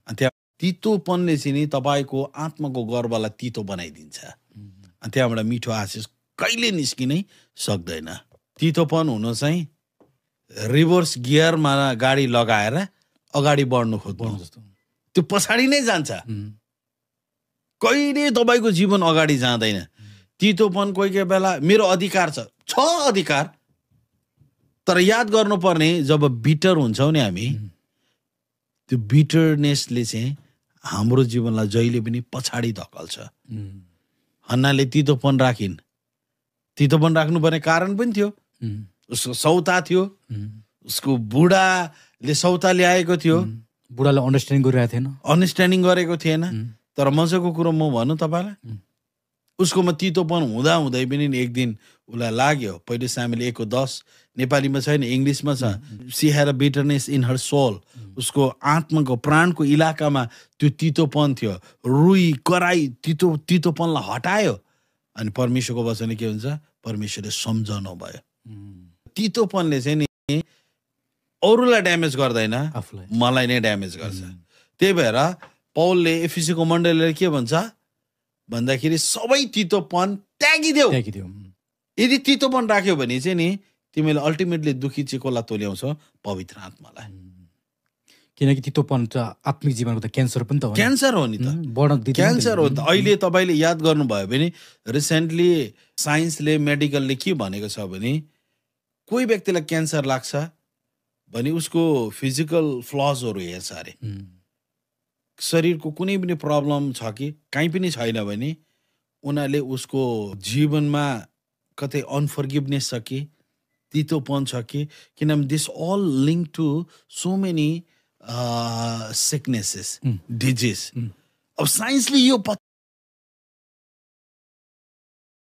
अनि त्यहाँ तितोपनले चाहिँ नि तपाईँको आत्माको गर्वलाई तितो बनाइदिन्छ। अनि त्यहाँबाट मिठो आशिष कहिले निस्किनै सक्दैन। तितोपन हुनु चाहिँ रिभर्स गियरमा गाडी लगाएर अगाडि बढ्नु खोज्नु जस्तो त्यो पछाडि नै जान्छ। कहिले तपाईँको जीवन अगाडि जाँदैन। तितोपन कोही कोही बेला मेरो अधिकार छ अधिकार, तर याद गर्नुपर्ने जब बिटर हुन्छौँ नि हामी, त्यो बिटरनेसले चाहिँ हाम्रो जीवनलाई जहिले पनि पछाडि धकल्छ। हन्नाले तितोपन राखिन्, तितोपन राख्नुपर्ने कारण पनि थियो। उसको सौता थियो, उसको बुढाले सौता ल्याएको थियो, बुढाले अन्डरस्ट्यान्डिङ गरेको थिएन। तर मजाको कुरो म भनौँ तपाईँलाई, उसकोमा तितोपन हुँदै पनि एक दिन उसलाई लाग्यो। पहिले सामेल 1:10 नेपालीमा छैन, इङ्ग्लिसमा छ। She had a bitterness in her soul. उसको आत्माको प्राणको इलाकामा त्यो तितोपन थियो। रुई कराई तितोपनलाई हटायो अनि परमेश्वरको वचन के हुन्छ, परमेश्वरले सम्झाउनु भयो। तितोपनले चाहिँ नि अरूलाई ड्यामेज गर्दैन, मलाई नै ड्यामेज गर्छ। त्यही भएर पौलले एफिसीको मण्डलीले के भन्छ भन्दाखेरि सबै तितोपन त्यागिदेऊ। यदि तितोपन राख्यो भने चाहिँ नि तिमीले अल्टिमेटली दुखी चाहिँ कसलाई तोल्याउँछौ, पवित्र आत्मालाई। किनकि तितोपन त आत्मिक जीवनको त क्यान्सर पनि त हो, क्यान्सर हो नि त, क्यान्सर हो नि त। अहिले तपाईँले याद गर्नुभयो भने रिसेन्टली साइन्सले मेडिकलले के भनेको छ भने कोही व्यक्तिलाई क्यान्सर लाग्छ भने उसको फिजिकल फ्लजहरू हेर्छ अरे, शरीरको कुनै पनि प्रब्लम छ कि कहीँ पनि छैन भने उनीहरूले उसको जीवनमा कतै अनफर्गिभनेस छ कि तितोपन छ कि, किनभने this all link to so many sicknesses disease. अब साइन्सले यो